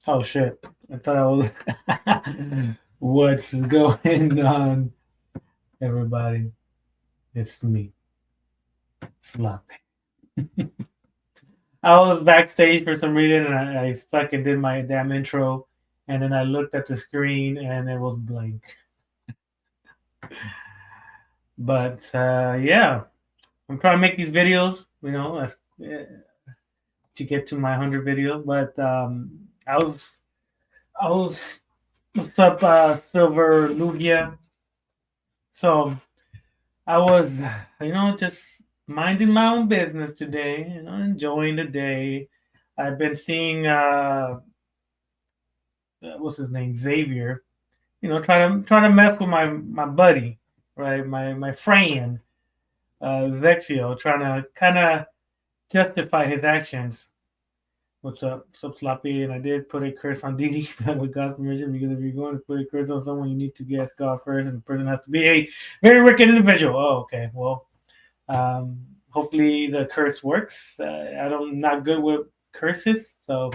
Oh shit! I thought I was. What's going on, everybody? It's me, Sloppy. I was backstage for some reason, and I fucking did my damn intro, and then I looked at the screen, and it was blank. But yeah, I'm trying to make these videos. To get to my 100 videos. But I was what's up, Silver Lugia. So I was, just minding my own business today, enjoying the day. I've been seeing, what's his name, Xavier, trying to mess with my buddy, right? My friend, Zexio, trying to kind of justify his actions. What's up, Sloppy? And I did put a curse on Didi with God's permission, because if you're going to put a curse on someone, you need to ask God first, and the person has to be a very wicked individual. Oh, okay. Well, hopefully the curse works. I'm not good with curses, so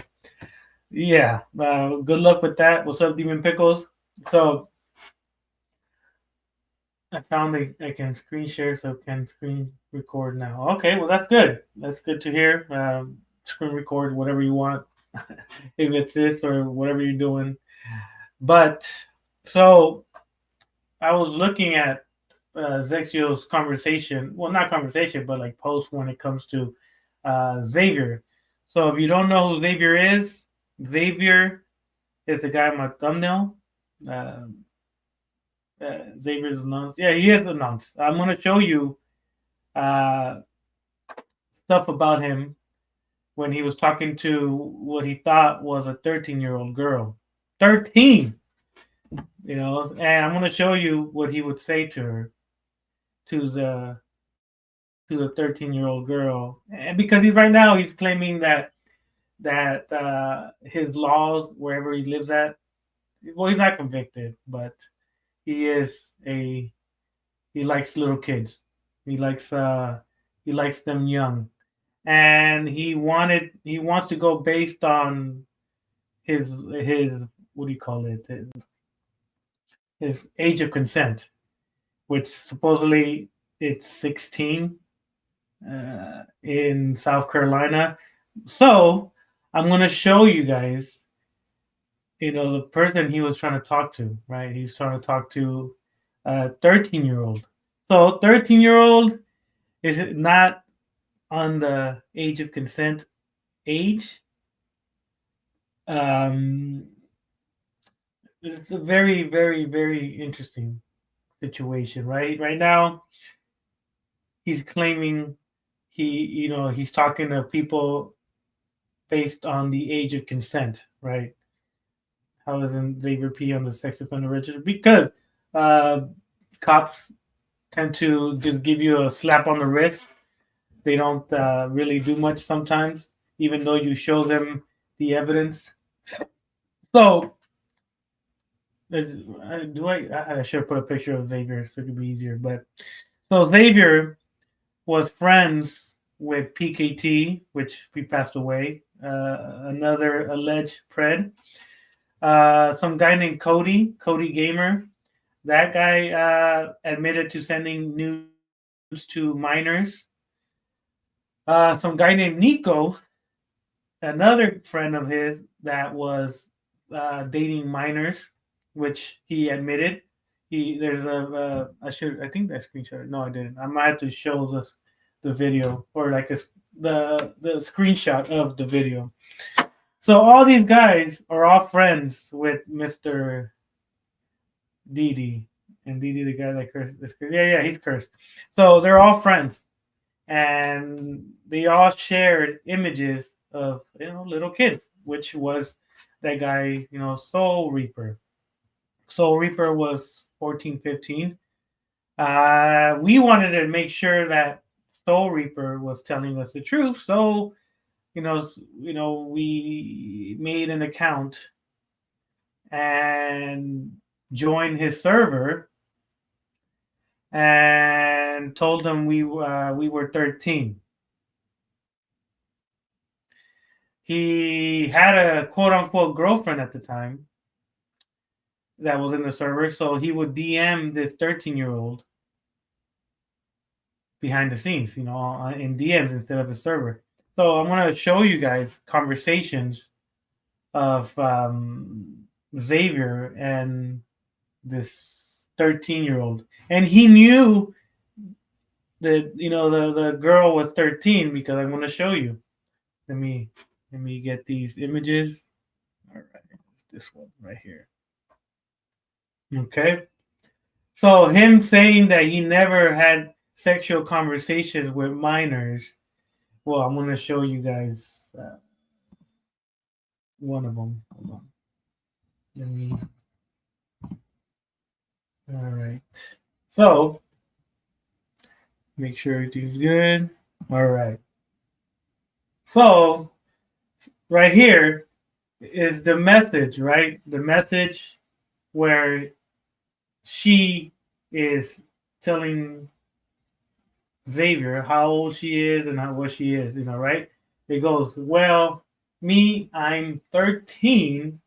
yeah. Good luck with that. What's up, Demon Pickles? So I found I can screen share, so can screen record now. Okay, well that's good. That's good to hear. Screen record whatever you want, if it's this or whatever you're doing. But so I was looking at Zexio's conversation. Well, not conversation, but like post when it comes to Xavier. So if you don't know who Xavier is the guy on my thumbnail. Uh, Xavier's announced. Yeah, he is announced. I'm going to show you uh, stuff about him when he was talking to what he thought was a 13-year-old girl. 13! And I'm going to show you what he would say to her, to the 13-year-old girl. And because right now he's claiming that his laws wherever he lives at, well, he's not convicted, but he is a he likes little kids. He likes he likes them young, and he wants to go based on his what do you call it, his age of consent, which supposedly it's 16 in South Carolina. So I'm gonna show you guys, the person he was trying to talk to, right? He's trying to talk to a 13-year-old. So 13-year-old is not on the age of consent age. Um, it's a very, very, very interesting situation, right? Right now, he's claiming he's talking to people based on the age of consent, right? How doesn't Xavier P on the sex offender register? Because uh, cops tend to just give you a slap on the wrist. They don't really do much sometimes, even though you show them the evidence. So, I should put a picture of Xavier so it could be easier. But so Xavier was friends with PKT, which we passed away. Another alleged pred. Some guy named Cody Gamer. That guy admitted to sending nudes to minors. Some guy named Nico, another friend of his that was dating minors, which he admitted. There's I think that screenshot. No, I didn't. I might have to show the video, or like the screenshot of the video. So all these guys are all friends with Mr. Didi, and Didi, the guy that cursed. Yeah, he's cursed. So they're all friends, and they all shared images of little kids, which was that guy, Soul Reaper. Soul Reaper was 14, 15. We wanted to make sure that Soul Reaper was telling us the truth, so we made an account and joined his server and told them we were 13. he had a quote unquote girlfriend at the time that was in the server, so he would DM this 13-year-old behind the scenes, in DMs instead of the server. So I'm gonna show you guys conversations of Xavier and this 13-year-old, and he knew that the girl was 13 because I'm gonna show you. Let me get these images. All right, it's this one right here. Okay. So him saying that he never had sexual conversations with minors. Well, I'm gonna show you guys one of them. Hold on. Let me. All right. So make sure everything's good. All right. So right here is the message, right? The message where she is telling Xavier how old she is and what she is, right? It goes, well, me, I'm 13,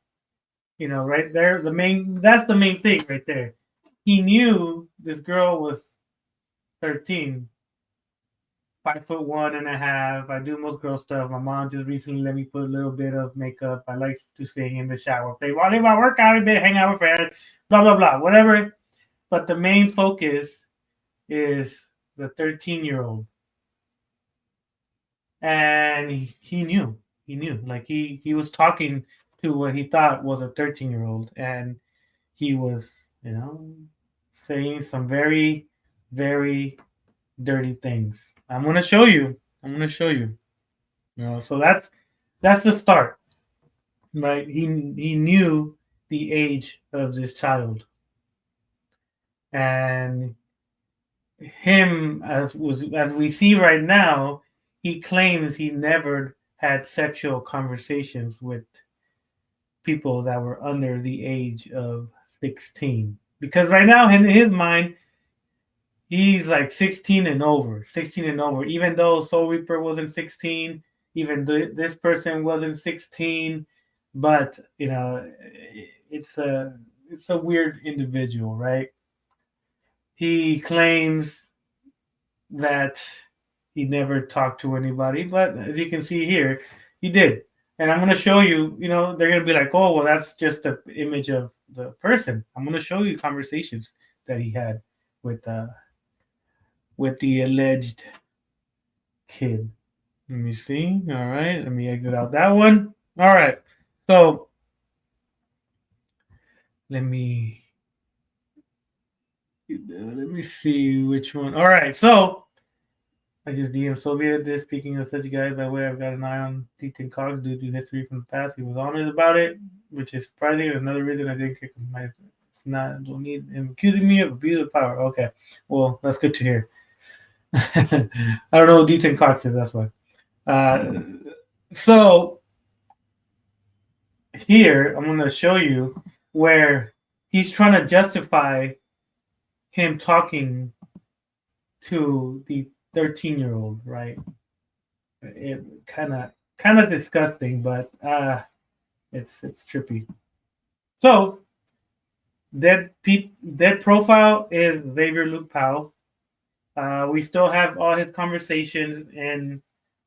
right there. That's the main thing right there. He knew this girl was 13, 5'1.5". I do most girl stuff. My mom just recently let me put a little bit of makeup. I like to sing in the shower, play volleyball, work out a bit, hang out with friends, blah blah blah, whatever. But the main focus is the 13-year-old, and he knew, like he was talking to what he thought was a 13-year-old, and he was saying some very very dirty things. I'm gonna show you. So that's the start, right? He knew the age of this child, and him, as we see right now, he claims he never had sexual conversations with people that were under the age of 16, because right now in his mind he's like 16 and over, even though Soul Reaper wasn't 16, even this person wasn't 16. But it's a weird individual, right? He claims that he never talked to anybody, but as you can see here, he did. And I'm going to show you, they're going to be like, oh, well, that's just an image of the person. I'm going to show you conversations that he had with the alleged kid. Let me see. All right, let me exit out that one. All right, so let me see which one. All right, so I just DM Soviet this. Speaking of such guys, by the way, I've got an eye on Deacon Cox due to history from the past. He was honest about it, which is surprising. Another reason I didn't kick him. Don't need him accusing me of abuse of power. Okay, well, that's good to hear. I don't know what Deacon Cox is. That's why. So here I'm going to show you where he's trying to justify him talking to the 13-year-old, right? It kind of disgusting, but it's trippy. So dead profile is Xavier Luke Powell. We still have all his conversations in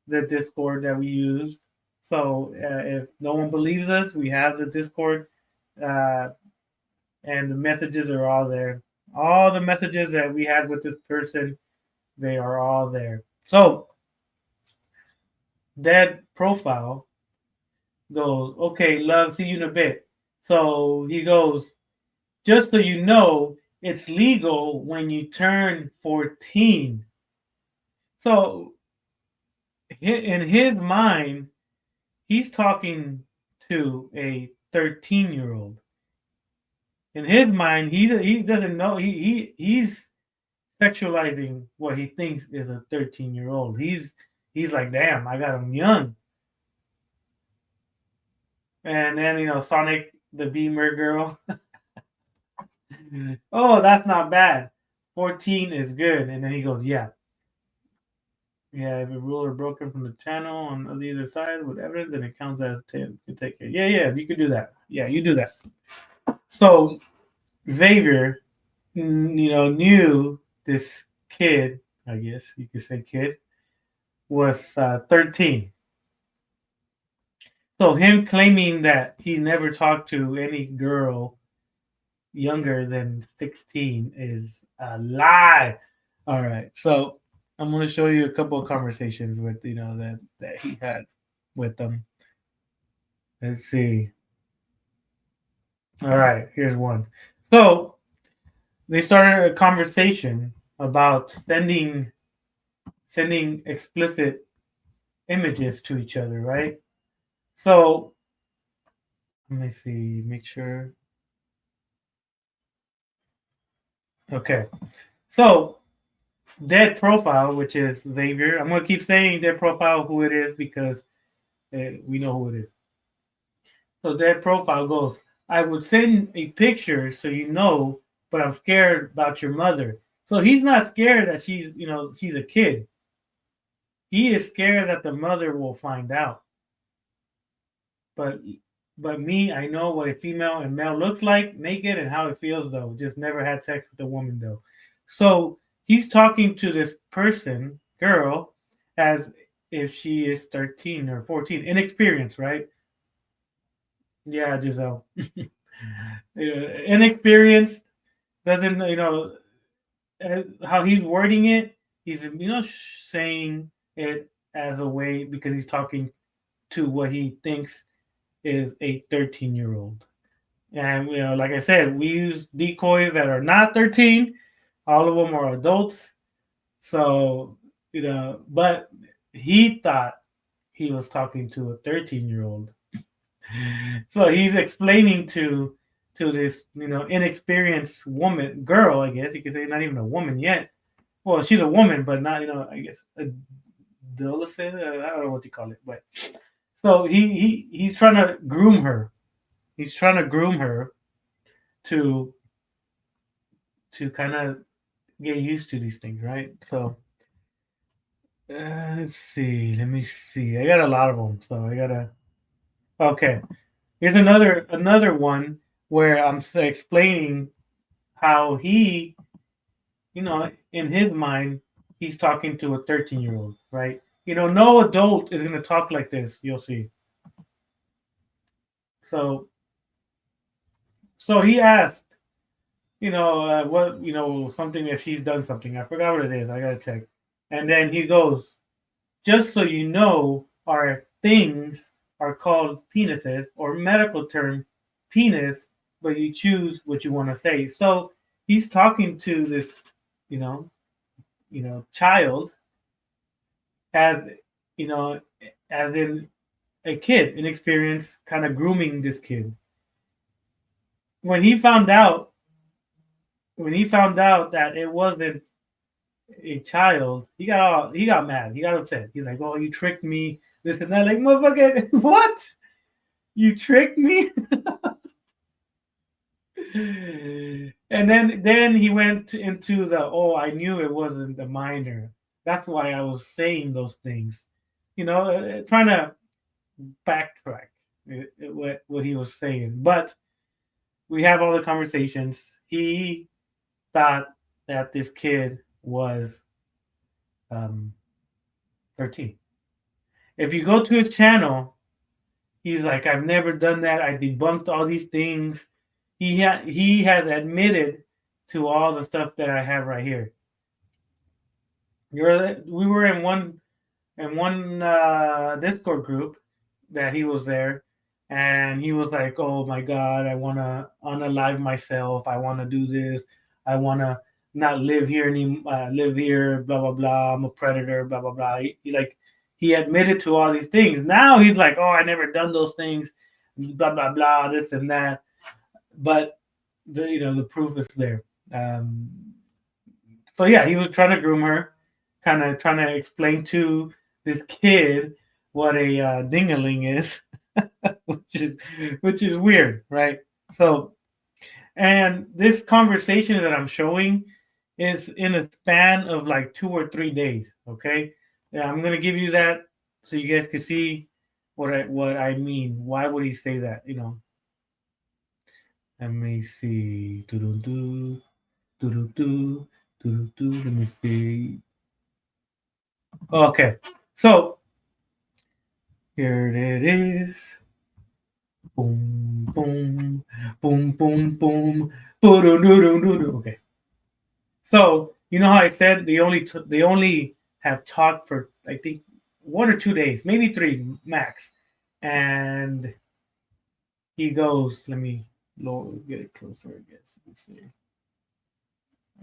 the Discord that we use. So if no one believes us, we have the Discord, and the messages are all there. All the messages that we had with this person, they are all there. So that profile goes, okay, love, see you in a bit. So he goes, just so you know, it's legal when you turn 14. So in his mind, he's talking to a 13-year-old. In his mind, he doesn't know, he's sexualizing what he thinks is a 13-year-old. He's like, damn, I got him young. And then Sonic the Beamer girl. Oh, that's not bad. 14 is good. And then he goes, yeah. Yeah, if a ruler broken from the channel on the other side with evidence, then it counts as 10. You take it. Yeah, yeah, you could do that. Yeah, you do that. So Xavier, knew this kid, I guess you could say kid, was 13. So him claiming that he never talked to any girl younger than 16 is a lie. All right. So I'm going to show you a couple of conversations with, that he had with them. Let's see. All right. Here's one. So they started a conversation about sending explicit images to each other, right? So let me see, make sure. Okay. So dead profile, which is Xavier. I'm gonna keep saying dead profile who it is because we know who it is. So dead profile goes. I would send a picture so you know, but I'm scared about your mother. So he's not scared that she's a kid. He is scared that the mother will find out. But but me, I know what a female and male looks like naked and how it feels though. Just never had sex with a woman though. So he's talking to this person, girl, as if she is 13 or 14, inexperienced, right? Yeah, Giselle. Inexperienced, doesn't, how he's wording it, he's, saying it as a way because he's talking to what he thinks is a 13-year-old. And like I said, we use decoys that are not 13. All of them are adults. So, but he thought he was talking to a 13-year-old. So he's explaining to this, inexperienced woman, girl, I guess you could say, not even a woman yet. Well, she's a woman, but not, I guess adolescent. I don't know what you call it, but so he's trying to groom her. He's trying to groom her to kind of get used to these things, right? So let's see. Let me see. I got a lot of them, so I gotta. Okay, here's another one where I'm explaining how he, in his mind, he's talking to a 13-year-old, right? No adult is gonna talk like this. You'll see. So he asked, what, something if she's done something. I forgot what it is. I gotta check. And then he goes, just so you know, our things are called penises or medical term penis, but you choose what you want to say. So he's talking to this, you know, child as you know, as in a kid, inexperienced, kind of grooming this kid. When he found out, that it wasn't a child, he got mad. He got upset. He's like, "Oh, you tricked me." This and that. Like, motherfucker, what? You tricked me? And then he went into the, oh, I knew it wasn't a minor. That's why I was saying those things. Trying to backtrack what he was saying. But we have all the conversations. He thought that this kid was 13. If you go to his channel, he's like, I've never done that. I debunked all these things. He has admitted to all the stuff that I have right here. We were in one Discord group that he was there, and he was like, "Oh my God, I want to unalive myself. I want to do this. I want to not live here live here. Blah blah blah. I'm a predator. Blah blah blah." He admitted to all these things. Now he's like, "Oh, I never done those things. Blah blah blah. This and that." But the proof is there. So yeah, he was trying to groom her, kind of trying to explain to this kid what a dingaling is, which is weird, right? So, and this conversation that I'm showing is in a span of like 2 or 3 days. Okay, Yeah, I'm gonna give you that so you guys can see what I mean. Why would he say that? Let me see. Do-do-do, do-do-do, do-do-do. Let me see. Okay, so here it is. Boom, boom, boom, boom, boom. Okay. So you know how I said they only have talked for I think 1 or 2 days, maybe three max, and he goes, let me get it closer, I guess. Let's see.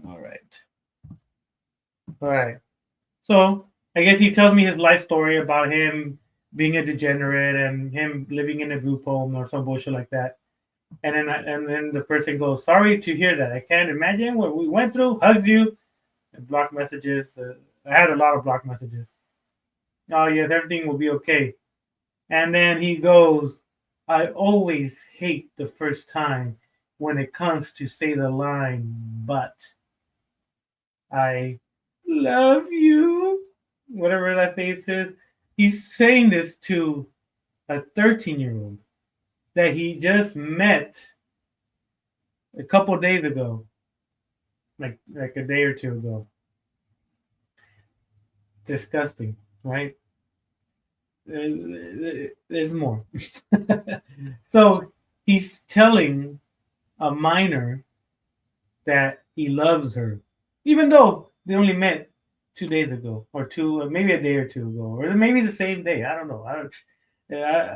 All right. All right. So I guess he tells me his life story about him being a degenerate and him living in a group home or some bullshit like that. And then the person goes, "Sorry to hear that. I can't imagine what we went through." Hugs you, and block messages. I had a lot of block messages. Oh yes, everything will be okay. And then he goes, "I always hate the first time when it comes to say the line, but I love you." Whatever that face is. He's saying this to a 13-year-old that he just met a couple days ago, like a day or two ago. Disgusting, right? There's more. So he's telling a minor that he loves her, even though they only met 2 days ago, or maybe a day or two ago, or maybe the same day. I don't know. I don't.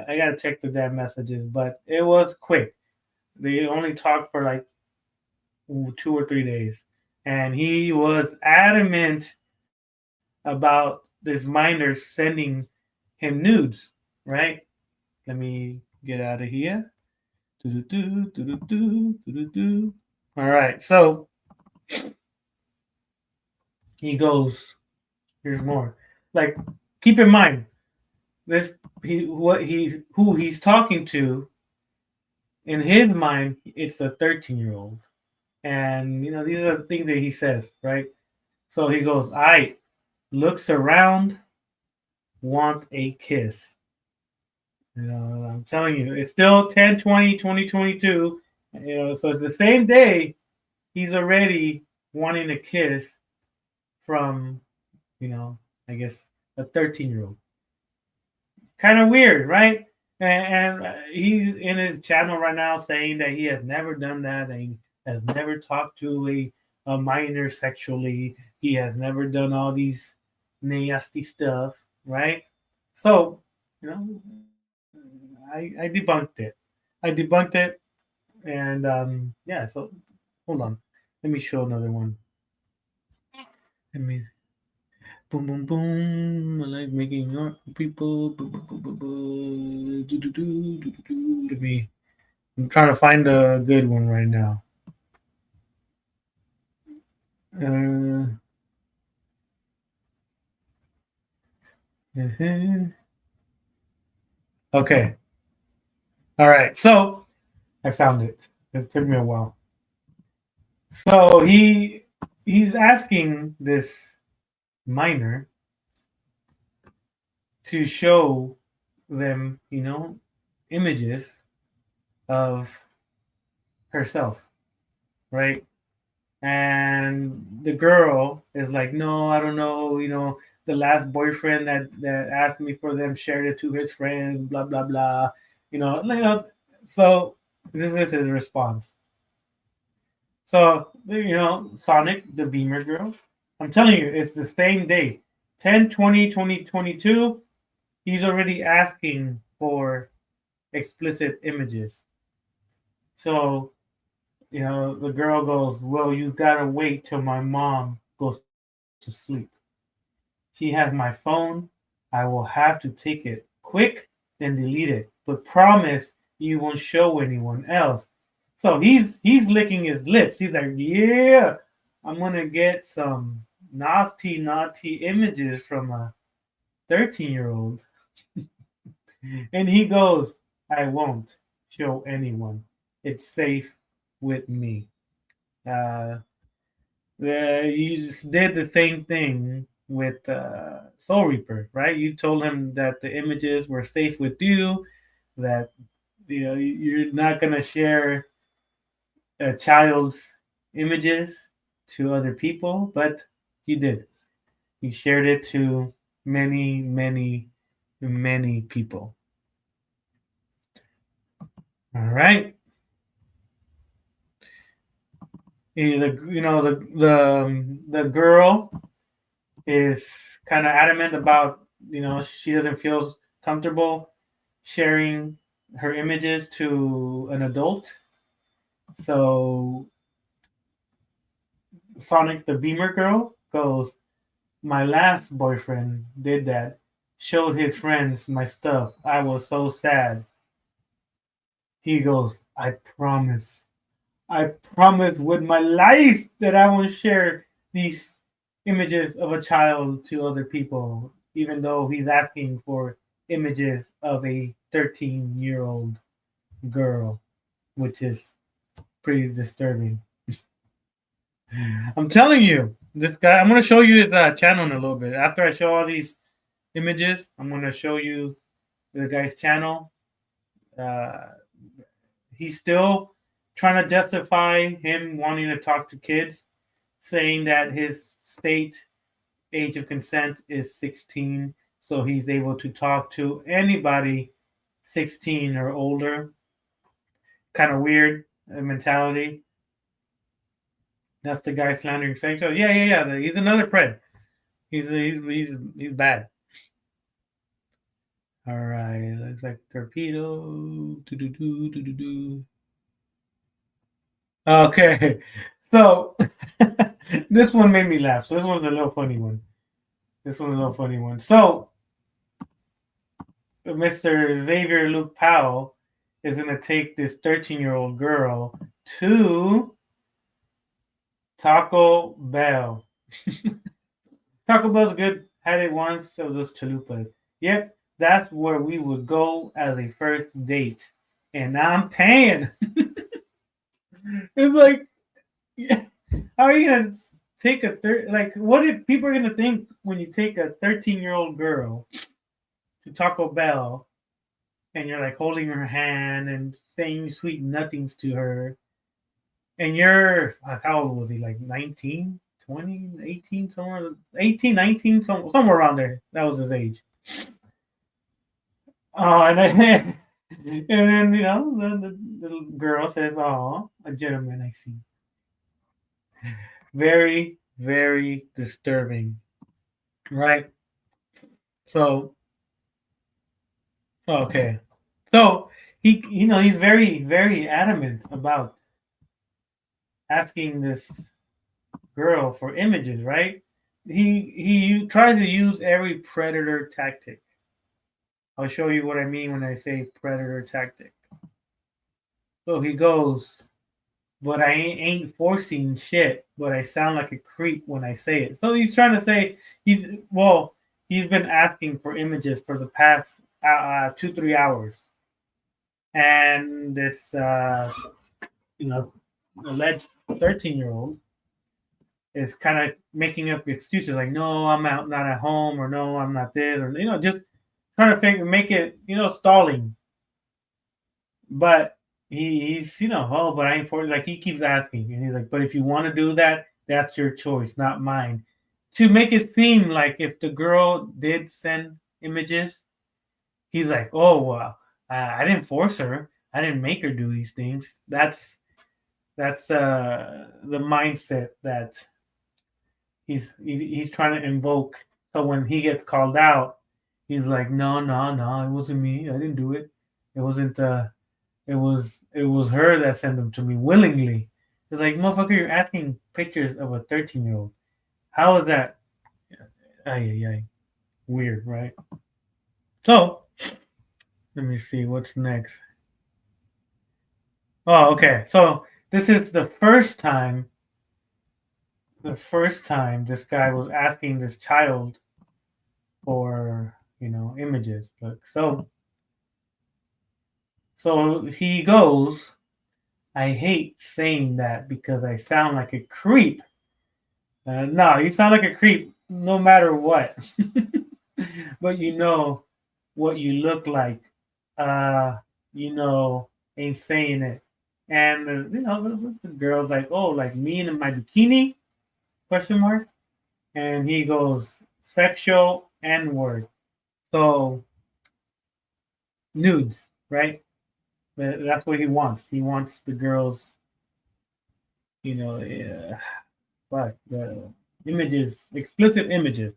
I gotta check the damn messages, but it was quick. They only talked for like 2 or 3 days, and he was adamant about this minor sending him nudes. Right? Let me get out of here. Do-do-do, do-do-do, do-do-do. All right. So he goes, here's more. Like, keep in mind, this who he's talking to, in his mind, it's a 13-year-old. And these are the things that he says, right? So he goes, I looks around, want a kiss. I'm telling you, it's still 10/20/2022. So it's the same day he's already wanting a kiss from, you know, I guess a 13-year-old. Kind of weird, right? And he's in his channel right now saying that he has never done that. And he has never talked to a minor sexually. He has never done all these nasty stuff, right? So, you know, I debunked it. I debunked it, and yeah. So hold on, let me show another one. Let me boom boom boom. I like making art for people. Boom, boom, boom, boom, boom. Do, do, do, do, do, do. Let me. I'm trying to find a good one right now. Uh, uh-huh. Okay. All right. So I found it. It took me a while. So he's asking this minor to show them, images of herself, right? And the girl is like, no, I don't know, the last boyfriend that asked me for them shared it to his friends, blah blah blah, So this is his response. So Sonic, the Beamer girl, I'm telling you, it's the same day, 10/20/2022. He's already asking for explicit images. So the girl goes, well, you gotta wait till my mom goes to sleep. She has my phone. I will have to take it quick, then delete it. But promise you won't show anyone else. So he's licking his lips. He's like, yeah, I'm gonna get some naughty images from a 13-year-old. And he goes, I won't show anyone. It's safe with me. You just did the same thing with Soul Reaper, right? You told him that the images were safe with you, that you're not gonna share a child's images to other people, but you did. You shared it to many, many, many people. All right. The girl is kind of adamant about she doesn't feel comfortable sharing her images to an adult. So Sonic the Beamer girl goes, my last boyfriend did that. Showed his friends my stuff. I was so sad. He goes, I promise with my life that I won't share these images of a child to other people, even though he's asking for images of a 13-year-old girl, which is pretty disturbing. I'm telling you, this guy, I'm going to show you his channel in a little bit. After I show all these images, I'm going to show you the guy's channel. Uh, he's still trying to justify him wanting to talk to kids, saying that his state age of consent is 16, so he's able to talk to anybody 16 or older. Kind of weird mentality. That's the guy slandering sex. So yeah. He's another pred. He's bad. All right, looks like torpedo. Do. Okay, so this one made me laugh. So this one's a little funny one. So Mr. Xavier Luke Powell is gonna take this 13-year-old girl to Taco Bell. Taco Bell's good. Had it once. So those chalupas. Yep, that's where we would go as a first date, and I'm paying. It's like, how are you gonna take like? What if people are gonna think when you take a 13-year-old girl to Taco Bell and you're like holding her hand and saying sweet nothings to her, and you're how old was he? Like 19, 20, 18, somewhere 18, 19, somewhere around there. That was his age. Oh, and then and then the little girl says, "Oh, a gentleman, I see." Very, very disturbing, right? So, okay, so he's very, very adamant about asking this girl for images, right? He tries to use every predator tactic. I'll show you what I mean when I say predator tactic. So he goes, but I ain't forcing shit, but I sound like a creep when I say it. So he's trying to say he's been asking for images for the past 2-3 hours, and this alleged 13-year-old is kind of making up excuses like, no, I'm out, not at home, or no, I'm not this, or just trying to make it stalling. But he's oh, but I ain't for like he keeps asking, and he's like, but if you want to do that, that's your choice, not mine. To make it seem like if the girl did send images, he's like, oh well, I didn't force her, I didn't make her do these things. That's the mindset that he's trying to invoke. So when he gets called out, he's like, no, it wasn't me, I didn't do it. It wasn't. It was her that sent them to me willingly. It's like, motherfucker, you're asking pictures of a 13-year-old. How is that? Ay. Weird, right? So let me see what's next. Oh, okay. So this is the first time this guy was asking this child for images. Look, so he goes, I hate saying that because I sound like a creep, No, you sound like a creep no matter what. But you know what you look like. Uh, you know, ain't saying it. And the girl's like, oh, like me in my bikini? Question mark. And he goes, sexual N word. So nudes, right? That's what he wants. He wants the girls, but the images, explicit images.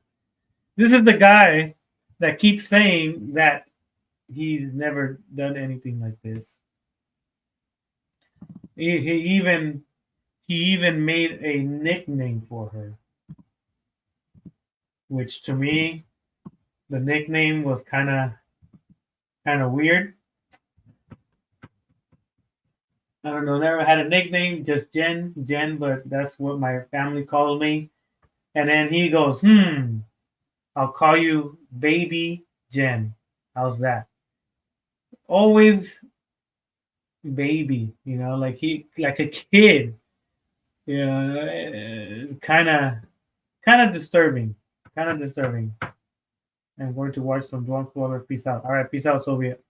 This is the guy that keeps saying that he's never done anything like this. He even made a nickname for her, which to me the nickname was kind of weird. I don't know, never had a nickname, just Jen, but that's what my family calls me. And then he goes, I'll call you Baby Jen. How's that? Always baby, like a kid. Yeah, it's kind of disturbing. Kind of disturbing. I'm going to watch some Drunk Water. Peace out. All right, peace out, Soviet.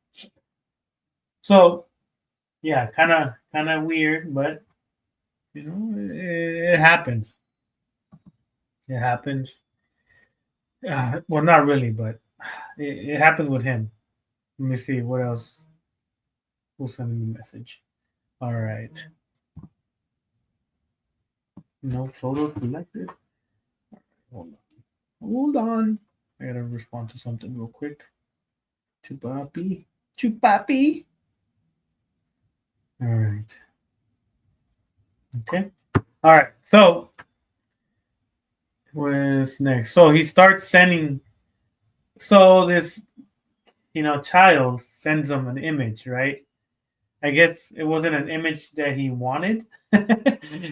So yeah, kind of weird, but it happens. It happens. Well, not really, but it happens with him. Let me see what else. Who's sending me a message? All right. No photo collected. Hold on. Hold on. I gotta respond to something real quick. Chupapi. Chupapi. All right. Okay. All right. So what's next? So he starts sending. So this, child sends him an image, right? I guess it wasn't an image that he wanted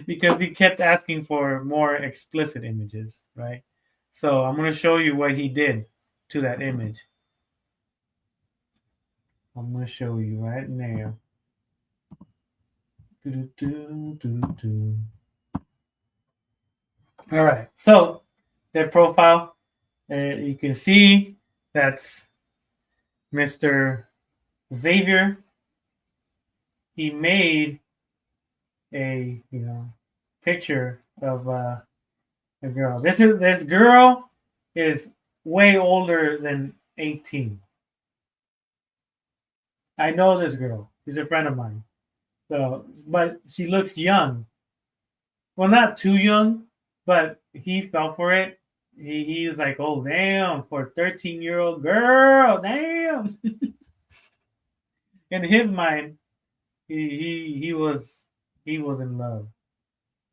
because he kept asking for more explicit images, right? So I'm going to show you what he did to that image. I'm going to show you right now. All right. So their profile, you can see that's Mr. Xavier. He made a picture of a girl. This girl is way older than 18. I know this girl. She's a friend of mine. So, but she looks young. Well, not too young, but he fell for it. He's like, oh damn, for a 13-year-old girl, damn. In his mind, he was in love.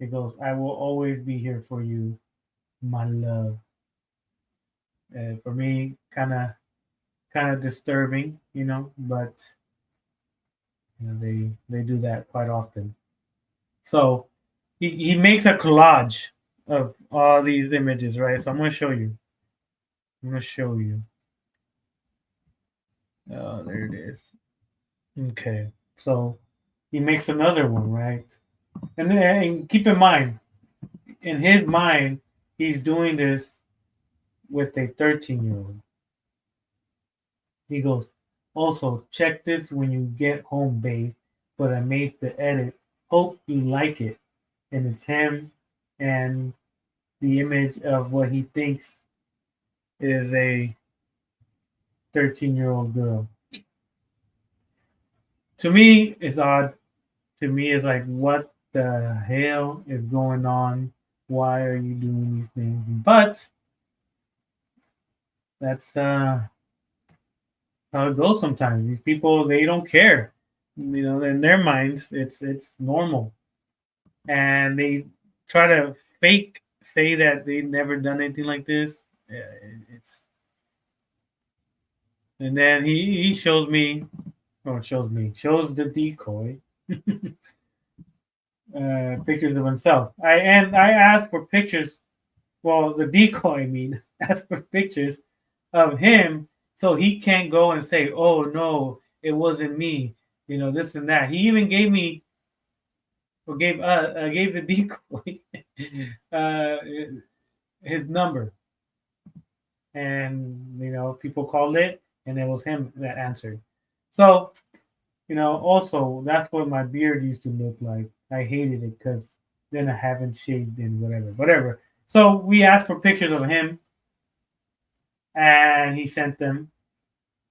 He goes, I will always be here for you, my love. For me, kind of disturbing, but they do that quite often. So he makes a collage of all these images, right? So I'm gonna show you. I'm gonna show you. Oh, there it is. Okay, so he makes another one, right? And then and keep in mind, in his mind, he's doing this with a 13-year-old. He goes, also check this when you get home, babe. But I made the edit. Hope you like it. And it's him and the image of what he thinks is a 13-year-old girl. To me, it's odd. To me, it's like, what the hell is going on? Why are you doing these things? But that's how it goes sometimes. These people, they don't care. In their minds, it's normal, and they try to fake say that they've never done anything like this. Yeah, it's and then he shows me, or shows the decoy pictures of himself. I asked for pictures. Well, the decoy, I mean, asked for pictures of him so he can't go and say, "Oh no, it wasn't me." This and that. He even gave me or gave the decoy uh, his number, and people called it, and it was him that answered. So also that's what my beard used to look like. I hated it because then I haven't shaved in whatever. So we asked for pictures of him, and he sent them.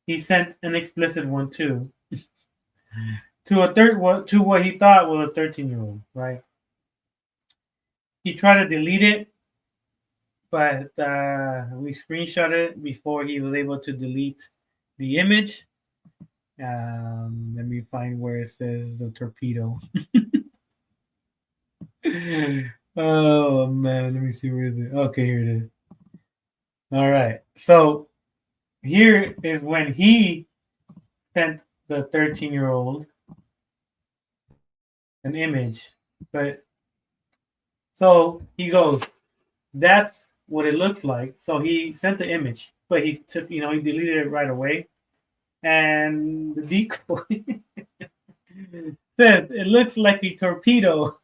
He sent an explicit one too, to what he thought was a 13-year-old. Right? He tried to delete it, but we screenshot it before he was able to delete the image. Let me find where it says the torpedo. Oh man, let me see, where is it? Okay, here it is. All right. So here is when he sent the 13-year-old an image. But so he goes, that's what it looks like. So he sent the image, but he took, he deleted it right away. And the decoy says it looks like a torpedo.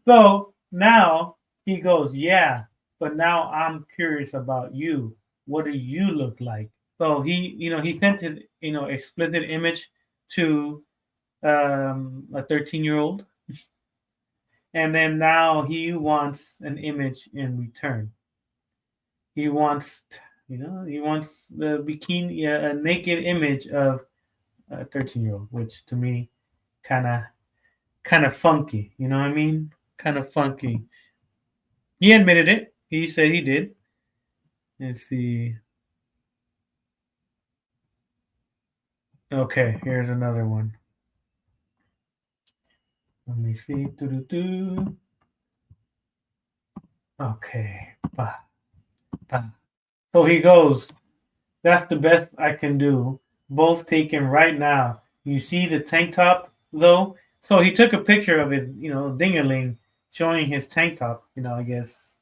So now he goes, yeah, but now I'm curious about you. What do you look like? So he sent his, explicit image to a 13-year-old, and then now he wants an image in return. He wants, he wants the bikini, a naked image of a 13-year-old, which to me, kind of, funky. You know what I mean? Kind of funky. He admitted it. He said he did. Let's see. Okay, here's another one. Let me see. Doo-doo-doo. Okay. Bah, bah. So he goes, that's the best I can do. Both taken right now. You see the tank top, though? So he took a picture of his, dingaling, showing his tank top, I guess,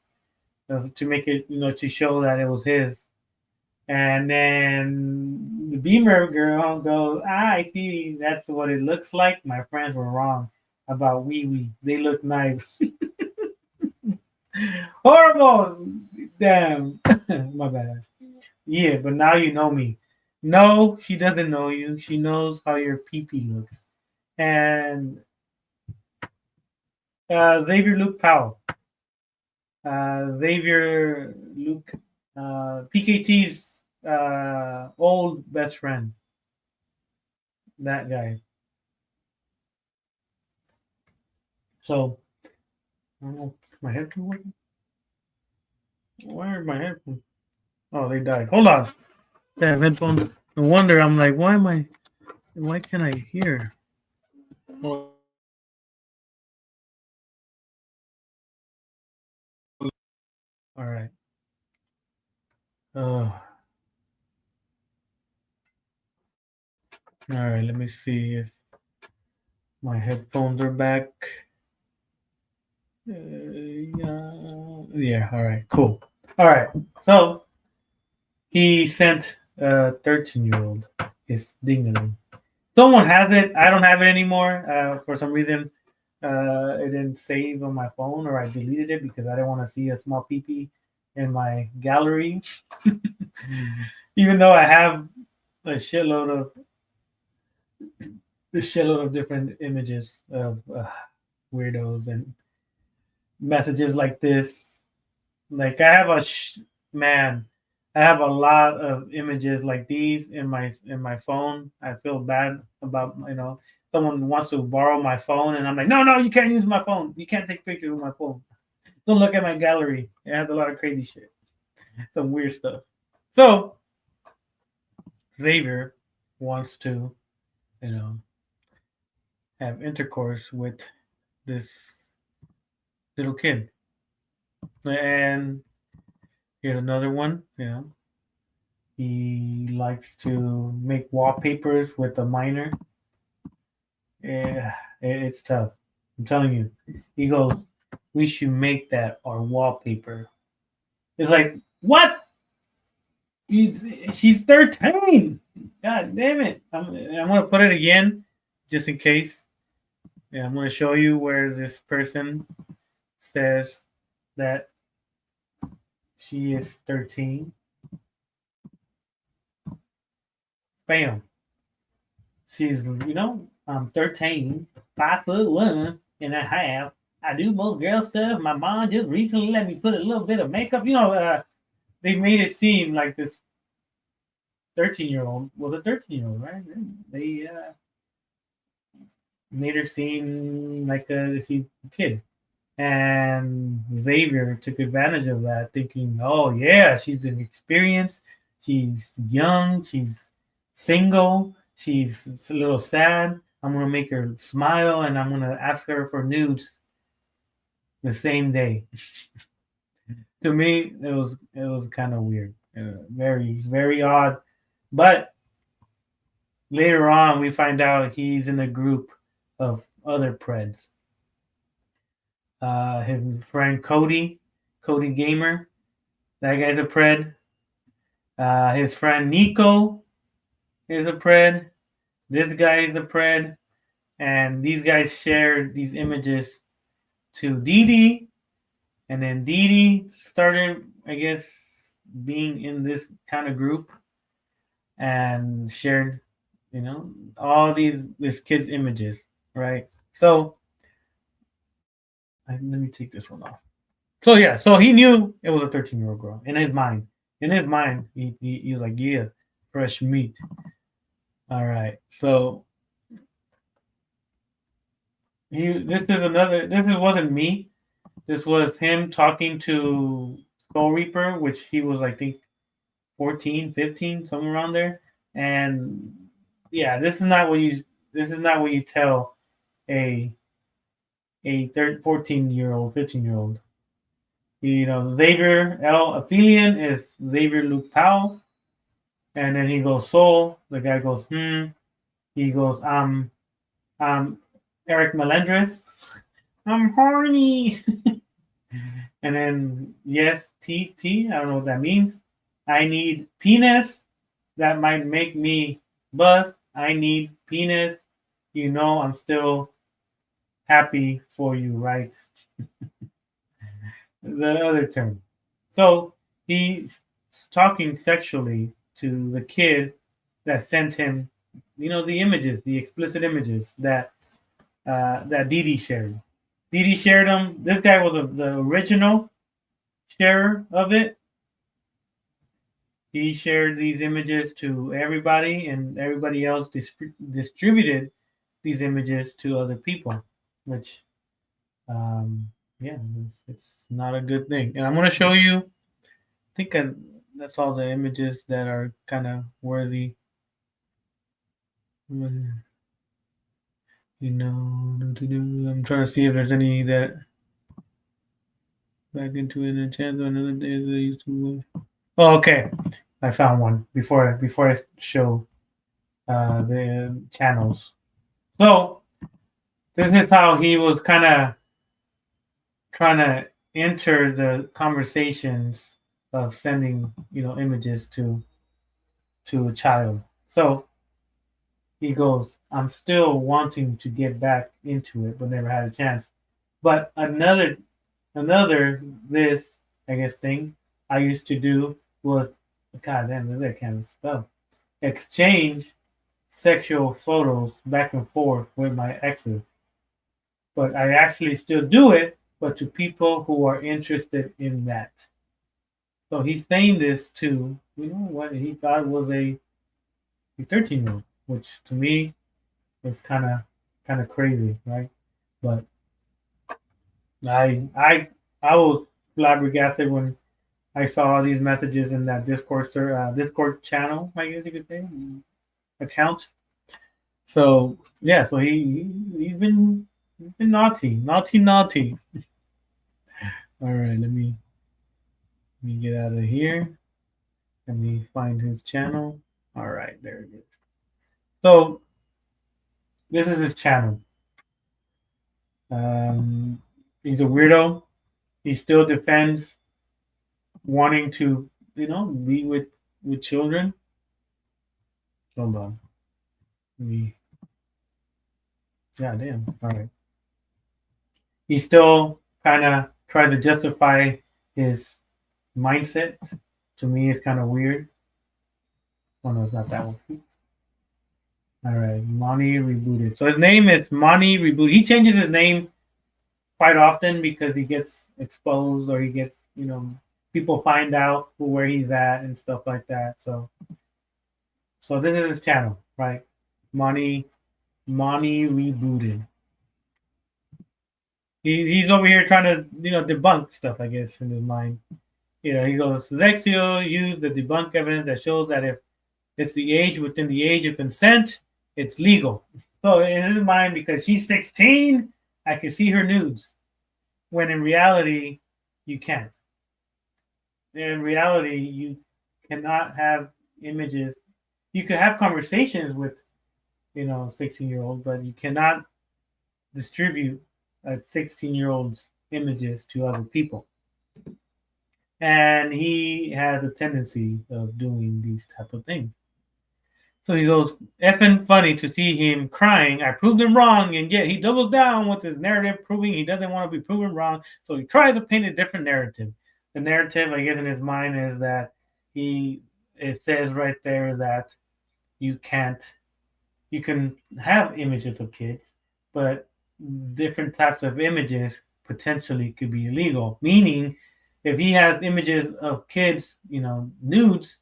to make it, to show that it was his. And then the Beamer girl goes, I see. That's what it looks like. My friends were wrong about wee wee. They look nice. Horrible. Damn. My bad. Yeah, but now you know me. No, she doesn't know you. She knows how your pee pee looks. And Xavier Luke Powell. Xavier Luke, PKT's old best friend. That guy. So, I don't know. My headphones working? Where are my headphones? Oh, they died. Hold on. Damn, headphones. No wonder I'm like, why can't I hear? All right. All right, let me see if my headphones are back. Yeah, all right, cool. All right, so he sent a 13-year-old his dignity. Someone has it. I don't have it anymore. For some reason, it didn't save on my phone, or I deleted it because I didn't want to see a small peepee in my gallery. Even though I have a shitload of different images of weirdos and messages like this. Like I have man, I have a lot of images like these in my phone. I feel bad about someone wants to borrow my phone, and I'm like, no, you can't use my phone. You can't take pictures with my phone. Don't look at my gallery. It has a lot of crazy shit, some weird stuff. So Xavier wants to, you know, have intercourse with this little kid. And here's another one, he likes to make wallpapers with a minor. Yeah, it's tough. I'm telling you. He goes, we should make that our wallpaper. It's like, what? She's 13. God damn it. I'm going to put it again just in case. Yeah, I'm going to show you where this person says that she is 13. Bam. She's, I'm 13, 5'1.5". I do most girl stuff. My mom just recently let me put a little bit of makeup. They made it seem like this 13-year-old was a 13-year-old, right? They made her seem like a kid. And Xavier took advantage of that, thinking, oh, yeah, she's inexperienced, she's young, she's single, she's a little sad. I'm going to make her smile and I'm going to ask her for nudes the same day. To me, it was kind of weird, very, very odd. But later on, we find out he's in a group of other Preds. His friend Cody Gamer, that guy's a Pred. His friend Nico is a Pred. This guy is a Pred. And these guys shared these images to Dee Dee. And then Dee Dee started, I guess, being in this kind of group and shared, all this kid's images, right? So let me take this one off. So yeah, so he knew it was a 13-year-old girl in his mind. In his mind, he was like, yeah, fresh meat. All right. So wasn't me. This was him talking to Soul Reaper, which he was, I think, 14, 15, somewhere around there. And yeah, this is not what you tell a 14-year-old, 15-year-old. Xavier L. Aphelion is Xavier Luke Powell. And then he goes, Soul. The guy goes, He goes, Eric Melendres. I'm horny. And then, yes, T. I don't know what that means. I need penis. That might make me bust. I need penis. I'm still happy for you, right? The other term. So he's talking sexually to the kid that sent him, the images, the explicit images that Dee Dee shared. Dee Dee shared them. This guy was the original sharer of it. He shared these images to everybody, and everybody else distributed these images to other people, which, yeah, it's not a good thing. And I'm going to show you. I think that's all the images that are kind of worthy. I'm trying to see if there's any that back into it and chance another day as I used to. Oh, okay. I found one before I show the channels. So this is how he was kind of trying to enter the conversations of sending images to a child. So he goes, I'm still wanting to get back into it, but never had a chance. But another this, I guess, thing I used to do was, God damn, that kind of stuff. Exchange sexual photos back and forth with my exes. But I actually still do it, but to people who are interested in that. So he's saying this to, what he thought was a 13-year-old, which to me is kind of crazy, right? But I was flabbergasted when I saw all these messages in that Discord channel, I guess you could say, account. So yeah, so he's been naughty. All right, let me get out of here. Let me find his channel. All right, there it is. So this is his channel. He's a weirdo. He still defends wanting to, be with children. Hold on. Yeah, damn. All right. he still kind of tries to justify his mindset. To me, it's kind of weird. Oh no, it's not that one. All right, Monty Rebooted. So his name is Monty Rebooted. He changes his name quite often because he gets exposed or he gets, people find out where he's at and stuff like that. So this is his channel, right? Monty Rebooted. He's over here trying to, debunk stuff, I guess, in his mind. He goes, Lexio used the debunk evidence that shows that if it's the age within the age of consent, it's legal. So in his mind, because she's 16, I can see her nudes. When in reality, you can't. In reality, you cannot have images. You can have conversations with, 16-year-old, but you cannot distribute a 16-year-old's images to other people. And he has a tendency of doing these type of things. So he goes, effing funny to see him crying. I proved him wrong, and yet he doubles down with his narrative, proving he doesn't want to be proven wrong. So he tries to paint a different narrative. The narrative, I guess, in his mind is that it says right there that you can have images of kids, but different types of images potentially could be illegal. Meaning, if he has images of kids, nudes,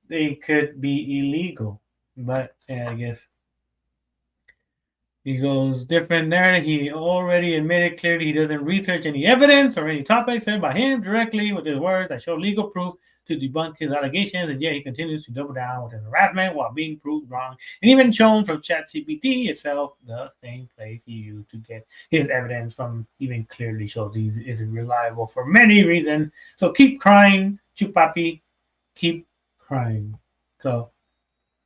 they could be illegal. But yeah, I guess he goes different narrative. He already admitted clearly he doesn't research any evidence or any topics said by him directly with his words that show legal proof to debunk his allegations, and yet he continues to double down with his harassment while being proved wrong, and even shown from ChatGPT itself, the same place he used to get his evidence from, even clearly shows he isn't reliable for many reasons. So keep crying, Chupapi, keep crying. So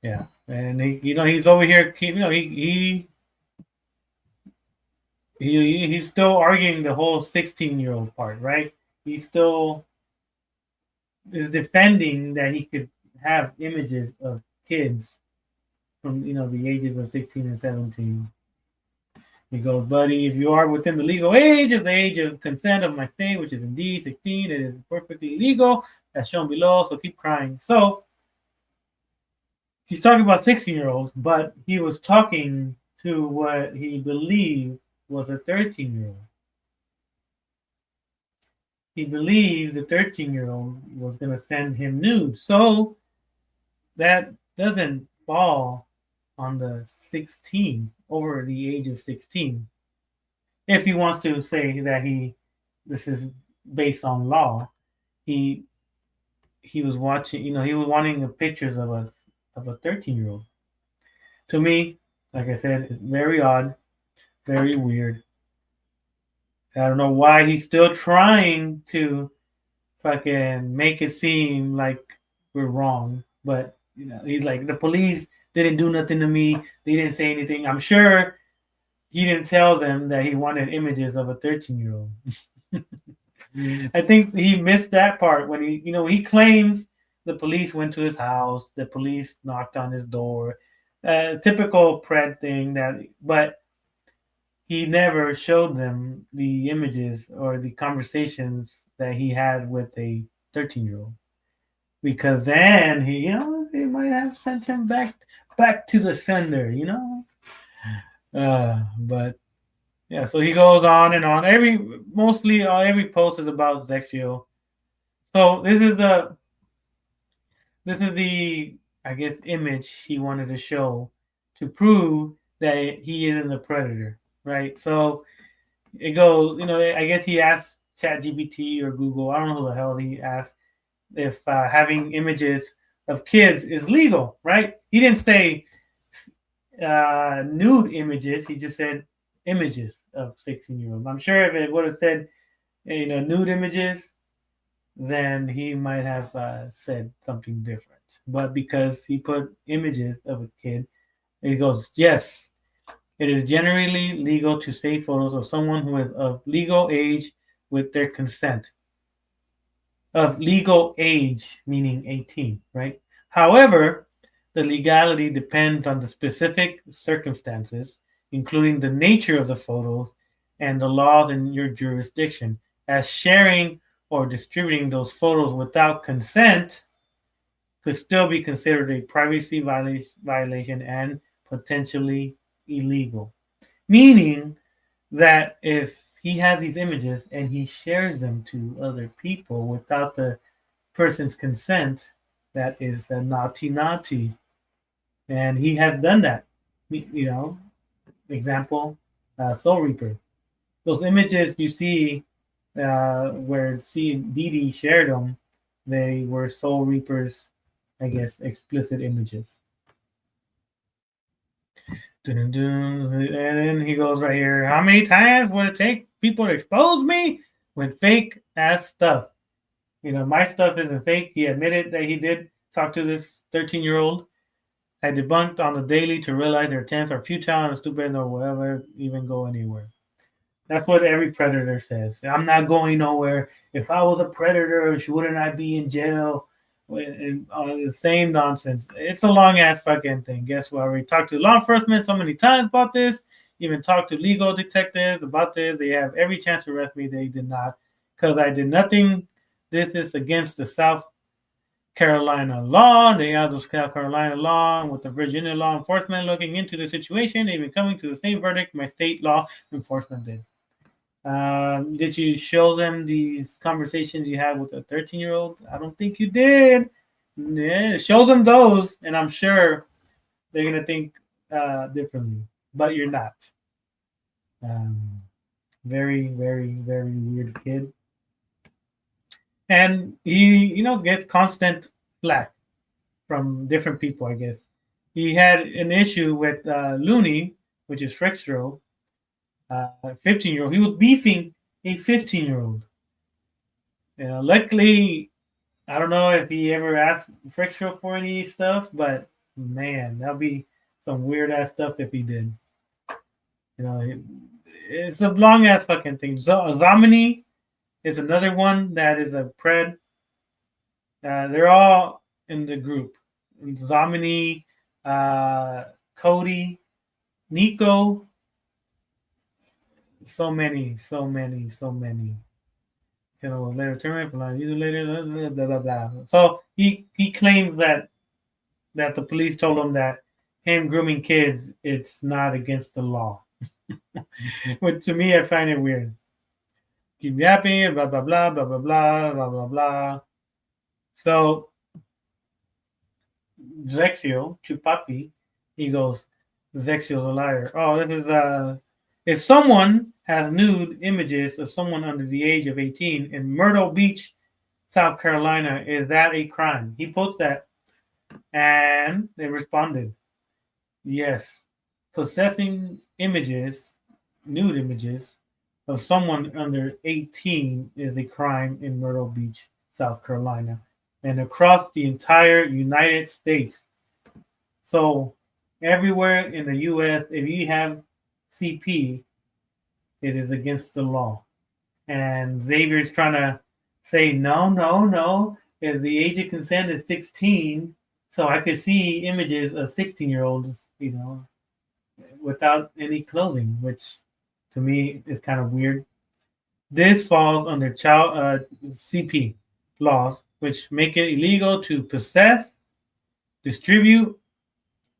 yeah, and he's over here. He's still arguing the whole 16-year-old part, right? He still is defending that he could have images of kids from the ages of 16 and 17. He goes, buddy, if you are within the legal age of the age of consent of my state, which is indeed 16, it is perfectly legal, as shown below. So keep crying. So he's talking about 16-year-olds, but he was talking to what he believed was a 13-year-old. He believed the 13-year-old was going to send him nudes. So that doesn't fall on the 16, over the age of 16. If he wants to say that this is based on law, he was watching, he was wanting pictures of a 13-year-old. To me, like I said, it's very odd, very weird. I don't know why he's still trying to fucking make it seem like we're wrong, but he's like, the police didn't do nothing to me. They didn't say anything. I'm sure he didn't tell them that he wanted images of a 13-year-old. I think he missed that part when he claims the police went to his house, the police knocked on his door, typical Pred thing but he never showed them the images or the conversations that he had with a 13-year-old, because then they might have sent him back to the sender, but yeah, so he goes on and on. Every post is about Zexio. So this is the I guess image he wanted to show to prove that he isn't a predator, right? So it goes, I guess he asked ChatGPT or Google, I don't know who the hell he asked, if having images of kids is legal, right? He didn't say nude images. He just said images of 16-year-olds. I'm sure if it would have said, nude images, then he might have said something different. But because he put images of a kid, he goes, yes, it is generally legal to save photos of someone who is of legal age with their consent. Of legal age, meaning 18, right? However, the legality depends on the specific circumstances, including the nature of the photos and the laws in your jurisdiction, as sharing or distributing those photos without consent could still be considered a privacy violation and potentially illegal. Meaning that if he has these images and he shares them to other people without the person's consent, that is a naughty naughty. And he has done that. You know, example, Soul Reaper. Those images you see where Dee Dee shared them, they were Soul Reaper's, I guess, explicit images. And then he goes right here. How many times would it take people to expose me with fake ass stuff? You know, my stuff isn't fake. He admitted that he did talk to this 13-year-old. I debunked on the daily to realize their attempts are futile and stupid or whatever, even go anywhere. That's what every predator says. I'm not going nowhere. If I was a predator, wouldn't I be in jail? The same nonsense. It's a long ass fucking thing. Guess what? We talked to law enforcement so many times about this. Even talked to legal detectives about this. They have every chance to arrest me. They did not, because I did nothing. This is against the South Carolina law. They have the South Carolina law with the Virginia law enforcement looking into the situation, even coming to the same verdict my state law enforcement did. Did you show them these conversations you had with a 13-year-old? I don't think you did. Yeah, show them those, and I'm sure they're going to think differently, but you're not. Very, very, very weird kid. And he, gets constant flack from different people, I guess. He had an issue with Looney, which is Frickstro, 15-year-old. He was beefing a 15-year-old. Luckily, I don't know if he ever asked Frickstro for any stuff, but man, that'd be some weird ass stuff if he did. It's a long ass fucking thing. Zomini is another one that is a pred. They're all in the group. Zomini, Cody, Nico. So many. Later terminate for later, blah blah blah. So he claims that the police told him that him grooming kids, it's not against the law. Which to me I find it weird. Keep yapping, blah blah blah blah blah blah blah blah blah. So Zexio Chupapi, he goes, Zexio's a liar. Oh, this is if someone has nude images of someone under the age of 18 in Myrtle Beach, South Carolina, is that a crime? He posted that, and they responded, yes. Possessing nude images, of someone under 18 is a crime in Myrtle Beach, South Carolina, and across the entire United States. So everywhere in the U.S., if you have CP, it is against the law. And Xavier's trying to say, no. If the age of consent is 16, so I could see images of 16-year-olds, without any clothing, which to me is kind of weird. This falls under child CP laws, which make it illegal to possess, distribute,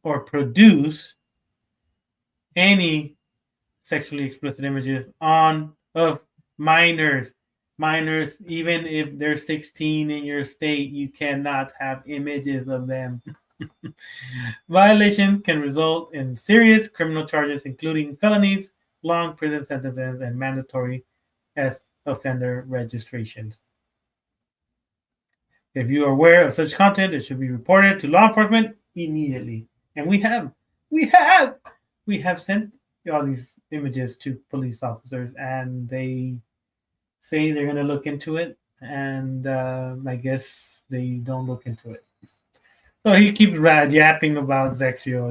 or produce any sexually explicit images of minors. Minors, even if they're 16 in your state, you cannot have images of them. Violations can result in serious criminal charges, including felonies, long prison sentences, and mandatory as offender registration. If you are aware of such content, it should be reported to law enforcement immediately. And we have sent all these images to police officers, and they say they're going to look into it, and I guess they don't look into it. So he keeps yapping about Zexio.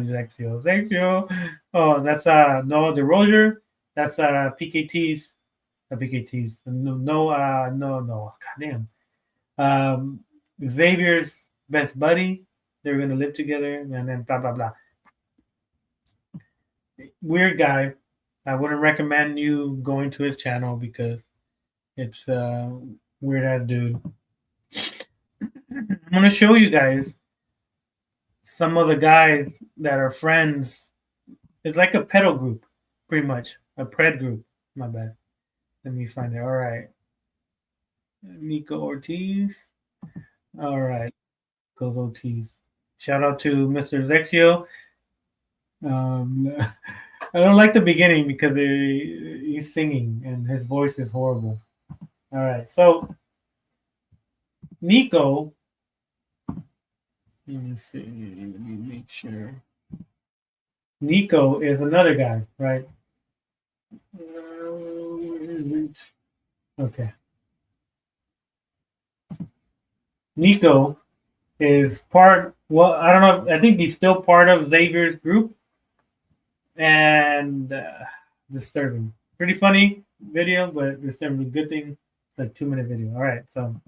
Oh, that's Noah DeRozier. That's PKT's. PKT's. No. Goddamn. Xavier's best buddy. They're gonna live together, and then blah blah blah. Weird guy. I wouldn't recommend you going to his channel because it's weird ass dude. I'm gonna show you guys some of the guys that are friends. It's like a pedal group, pretty much a pred group. My bad. Let me find it. All right, Nico Ortiz. All right, Nico Ortiz. Shout out to Mr. Zexio. Um, I don't like the beginning because he's singing and his voice is horrible. All right, so Nico. Let me see. Let me make sure. Nico is another guy, right? Where is it? Okay. Nico is part. Well, I don't know. I think he's still part of Xavier's group, and disturbing. Pretty funny video, but disturbing. Good thing. It's like 2 minute video. All right, so.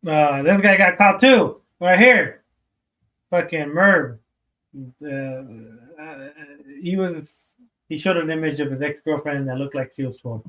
Uh, this guy got caught too, right here. Fucking Merv. Uh, he was. He showed an image of his ex girlfriend that looked like she was 12.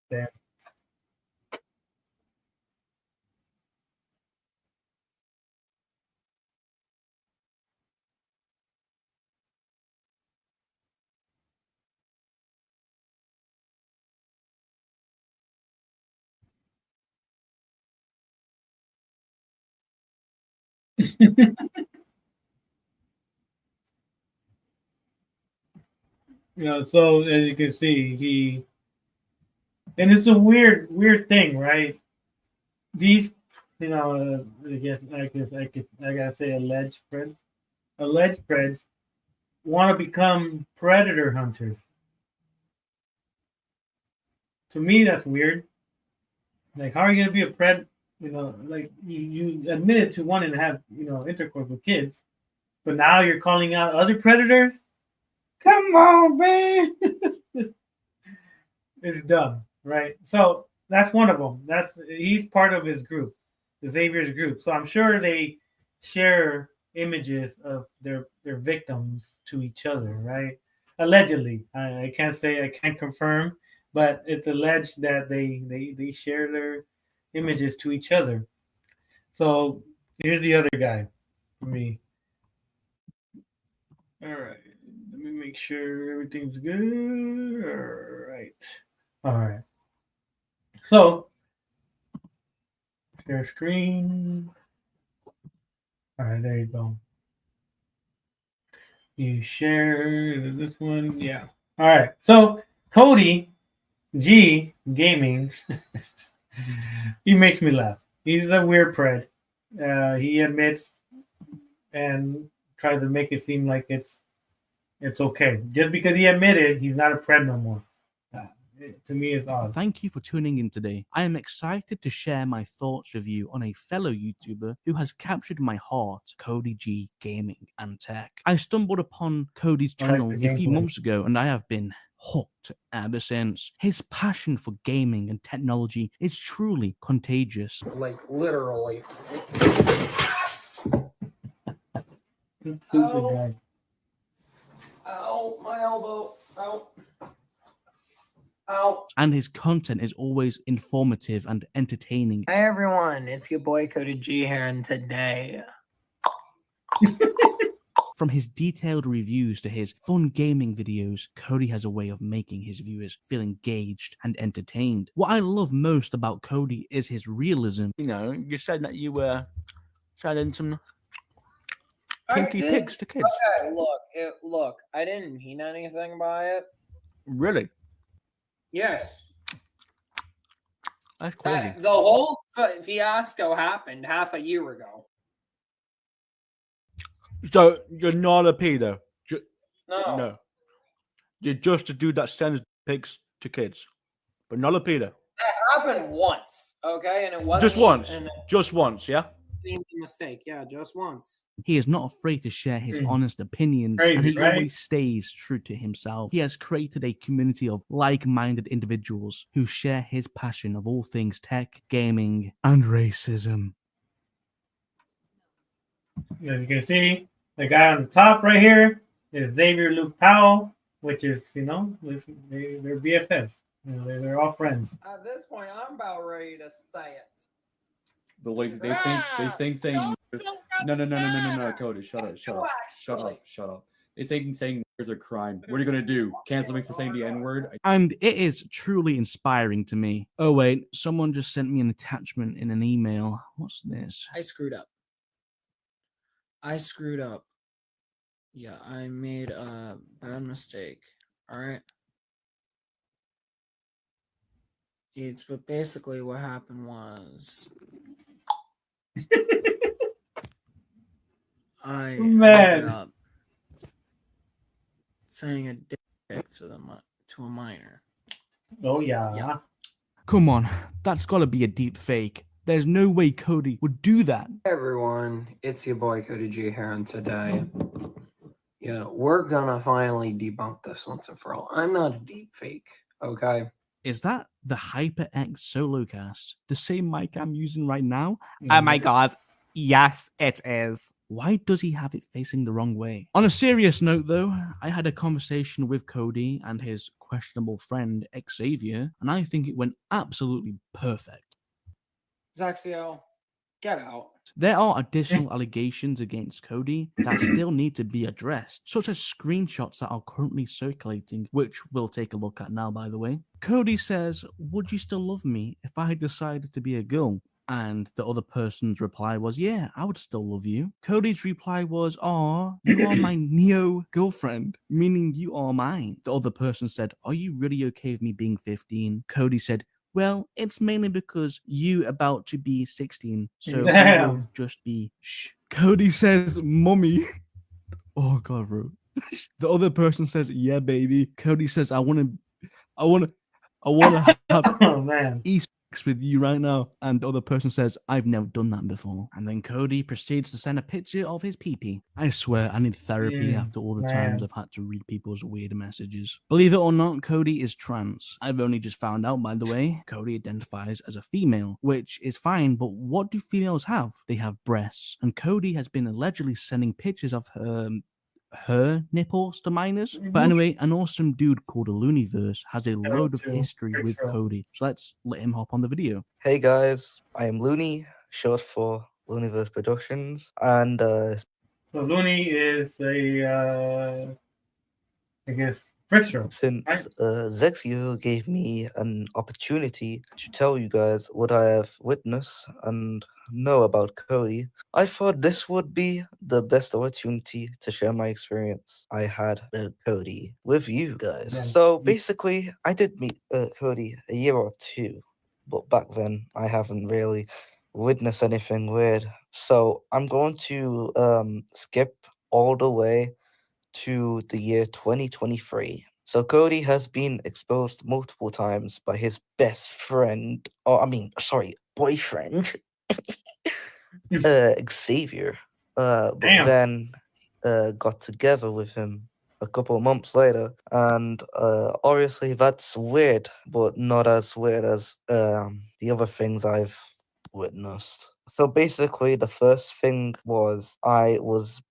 Damn. So as you can see, he and it's a weird thing, right? These, I gotta say, alleged friends want to become predator hunters. To me, that's weird. Like, how are you gonna be a pred? Like you admitted to wanting to have intercourse with kids, but now you're calling out other predators. Come on, man. It's dumb, right? So that's one of them. He's part of his group, the Xavier's group. So I'm sure they share images of their victims to each other, right? Allegedly, I can't say, I can't confirm, but it's alleged that they share their images to each other. So here's the other guy for me. All right, let me make make sure everything's good. All right. So, share screen. All right, there you go. You share this one, yeah. All right. So Cody G Gaming, he makes me laugh. He's a weird pred. He admits and tries to make it seem like it's okay. Just because he admitted he's not a pred no more. To me, it's odd. Thank you for tuning in today. I am excited to share my thoughts with you on a fellow YouTuber who has captured my heart, Cody G Gaming and Tech. I stumbled upon Cody's channel a few months ago and I have been hooked ever since. His passion for gaming and technology is truly contagious. Like, literally. Ow. Ow, my elbow. Ow. Ow. And his content is always informative and entertaining. Hey everyone, it's your boy Cody G here, and today... From his detailed reviews to his fun gaming videos, Cody has a way of making his viewers feel engaged and entertained. What I love most about Cody is his realism. You know, you said that you were selling some kinky pigs to kids. Okay, look, I didn't mean anything by it. Really? Yes. That's crazy. The whole fiasco happened half a year ago. So you're not a pedo? No. No. You're just a dude that sends pigs to kids, but not a pedo. That happened once, okay? And it wasn't Just once. And Just once, yeah? a mistake, yeah, just once. He is not afraid to share his honest opinions, Crazy, and he right? always stays true to himself. He has created a community of like-minded individuals who share his passion of all things tech, gaming, and racism. As you can see, the guy on the top right here is Xavier Luke Powell, which is, they're BFFs. They're all friends. At this point, I'm about ready to say it. The way they think saying no, Cody, shut up. They think saying is a crime. What are you gonna do? Cancel me for saying the N-word? And it is truly inspiring to me. Oh wait, someone just sent me an attachment in an email. What's this? I screwed up. Yeah, I made a bad mistake. Alright. But basically what happened was I ended up sending a dick pic to a minor. Oh yeah. Come on, that's gotta be a deep fake. There's no way Cody would do that. Hey everyone, it's your boy Cody G here, and today, we're gonna finally debunk this once and for all. I'm not a deep fake, okay? Is that the HyperX Solocast? The same mic I'm using right now? Oh my god, yes it is. Why does he have it facing the wrong way? On a serious note though, I had a conversation with Cody and his questionable friend Xavier, and I think it went absolutely perfect. Zaxiel, get out. There are additional allegations against Cody that still need to be addressed, such as screenshots that are currently circulating, which we'll take a look at now, by the way. Cody says, "Would you still love me if I had decided to be a girl?" And the other person's reply was, "Yeah, I would still love you." Cody's reply was, "Aw, you are my neo girlfriend, meaning you are mine." The other person said, "Are you really okay with me being 15? Cody said, "Well, it's mainly because you about to be 16, so we will just be shh." Cody says, "Mommy." Oh god, bro. The other person says, "Yeah, baby." Cody says, I wanna have Oh man. sex with you right now. And the other person says, "I've never done that before." And then Cody proceeds to send a picture of his pee-pee. I swear I need therapy after all the times I've had to read people's weird messages. Believe it or not, Cody is trans. I've only just found out, by the way. Cody identifies as a female, which is fine, but what do females have? They have breasts. And Cody has been allegedly sending pictures of her nipples to minors. But anyway, an awesome dude called a Looniverse has a load of history with Cody. So let's let him hop on the video. Hey guys, I am Looney, short for Looniverse Productions, and So Looney is a I guess, Frickstrom. Since Xavier gave me an opportunity to tell you guys what I have witnessed and know about Cody, I thought this would be the best opportunity to share my experience I had with Cody with you guys. Yeah. So basically, I did meet Cody a year or two, but back then I haven't really witnessed anything weird. So I'm going to skip all the way to the year 2023. So Cody has been exposed multiple times by his best friend, or I mean, sorry, boyfriend, Xavier. But Damn. then got together with him a couple of months later, and obviously that's weird, but not as weird as the other things I've witnessed. So basically, the first thing was I was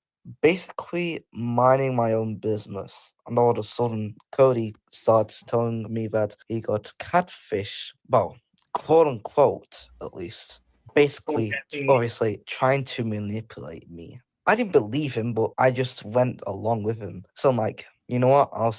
basically minding my own business, and all of a sudden, Cody starts telling me that he got catfish. Well, quote unquote, at least. Basically, Okay. obviously, trying to manipulate me. I didn't believe him, but I just went along with him. So I'm like, you know what? I'll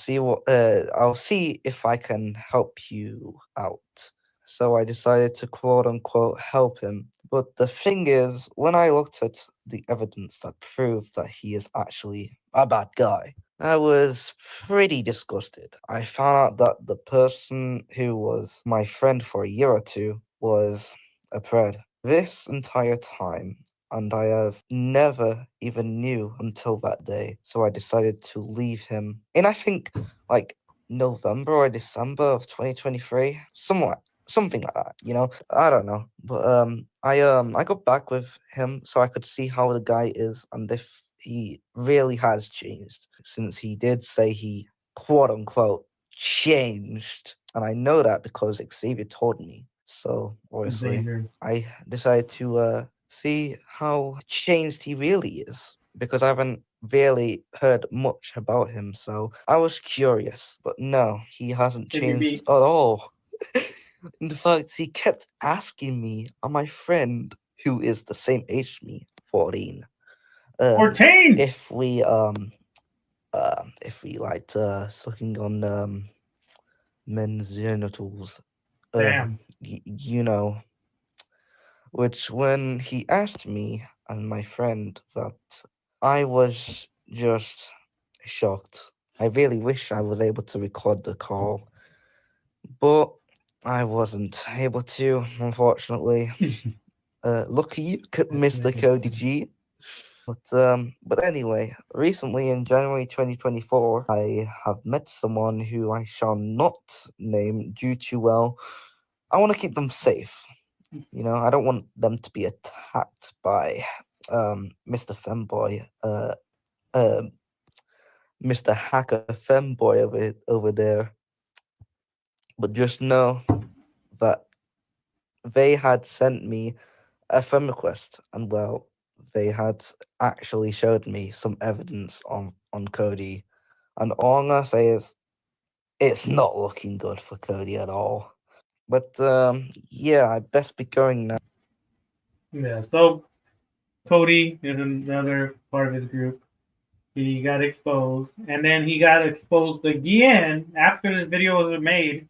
see if I can help you out. So I decided to quote unquote help him. But the thing is, when I looked at the evidence that proved that he is actually a bad guy, I was pretty disgusted. I found out that the person who was my friend for a year or two was a pred. This entire time, and I have never even knew until that day. So I decided to leave him in, I think, like November or December of 2023, something like that, you know. I don't know, but I got back with him so I could see how the guy is and if he really has changed, since he did say he quote unquote changed, and I know that because Xavier told me. So obviously Xavier. I decided to see how changed he really is, because I haven't really heard much about him, so I was curious. But no, he hasn't Can you changed be at all. In fact, he kept asking me, my friend, who is the same age as me, 14, 14? if we liked sucking on men's genitals, Damn. you know, which when he asked me and my friend that, I was just shocked. I really wish I was able to record the call, but I wasn't able to, unfortunately. Lucky you, Mr. Cody G. But anyway, recently in January 2024, I have met someone who I shall not name due to, well, I want to keep them safe. You know, I don't want them to be attacked by Mr. Femboy, Mr. Hacker Femboy over there. But just know that they had sent me a friend request, and well, they had actually showed me some evidence on Cody, and all I'm gonna say is it's not looking good for Cody at all. But yeah, I best be going now. Yeah. So Cody is another part of his group. He got exposed, and then he got exposed again after this video was made.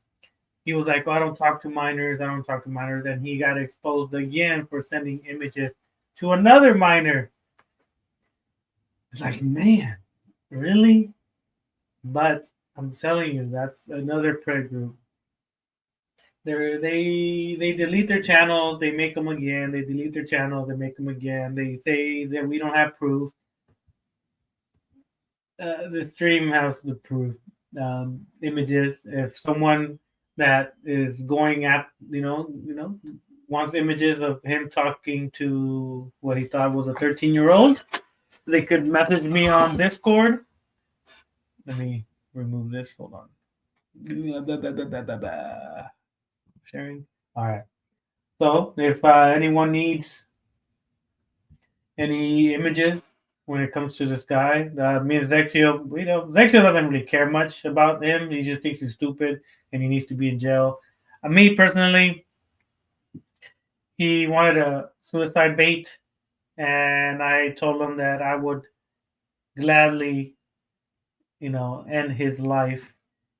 He was like, oh, I don't talk to minors. I don't talk to minors. And he got exposed again for sending images to another minor. It's like, man, really? But I'm telling you, that's another prey group. They delete their channels, they make them again. They delete their channels, they make them again. They say that we don't have proof. The stream has the proof. Images. If someone that is going at wants images of him talking to what he thought was a 13-year-old, they could message me on Discord. Let me remove this. Hold on. Sharing. All right. So if anyone needs any images when it comes to this guy, me and Zexio, Zexio doesn't really care much about him. He just thinks he's stupid and he needs to be in jail. Me personally, he wanted a suicide bait, and I told him that I would gladly end his life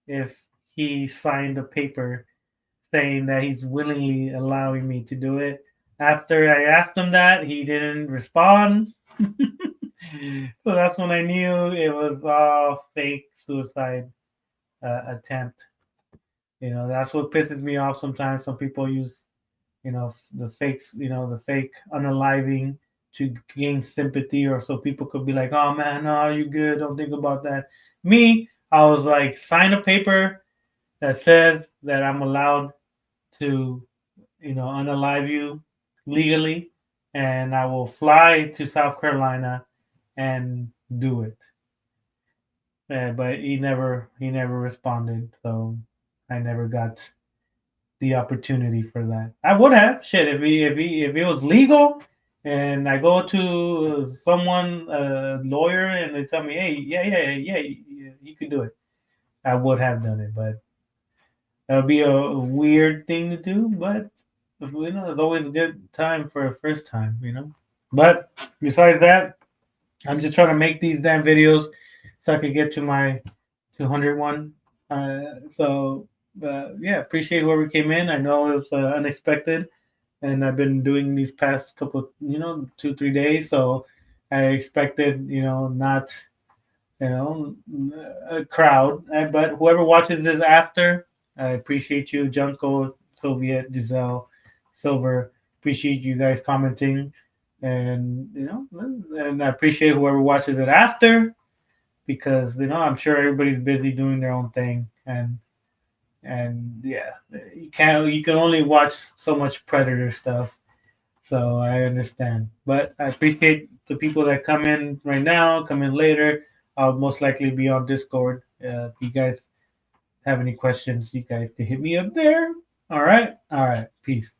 if he signed a paper saying that he's willingly allowing me to do it. After I asked him that, he didn't respond. So that's when I knew it was all fake suicide attempt. That's what pisses me off sometimes. Some people use, the fakes, the fake unaliving to gain sympathy, or so people could be like, oh man, no, you good. Don't think about that. Me, I was like, sign a paper that says that I'm allowed to, unalive you legally, and I will fly to South Carolina and do it. But he never responded, so I never got the opportunity for that. I would have shit if it was legal, and I go to someone, a lawyer, and they tell me, hey, yeah, you can do it. I would have done it, but that would be a weird thing to do. But it's always a good time for a first time. But besides that, I'm just trying to make these damn videos so I can get to my 201. Yeah, appreciate whoever came in. I know it was unexpected, and I've been doing these past couple, 2-3 days. So I expected, not, a crowd. But whoever watches this after, I appreciate you, Junko, Soviet, Giselle, Silver. Appreciate you guys commenting, and and I appreciate whoever watches it after, because I'm sure everybody's busy doing their own thing, and yeah, you can only watch so much Predator stuff. So I understand, but I appreciate the people that come in right now, come in later. I'll most likely be on Discord. If you guys have any questions, you guys can hit me up there. All right, peace.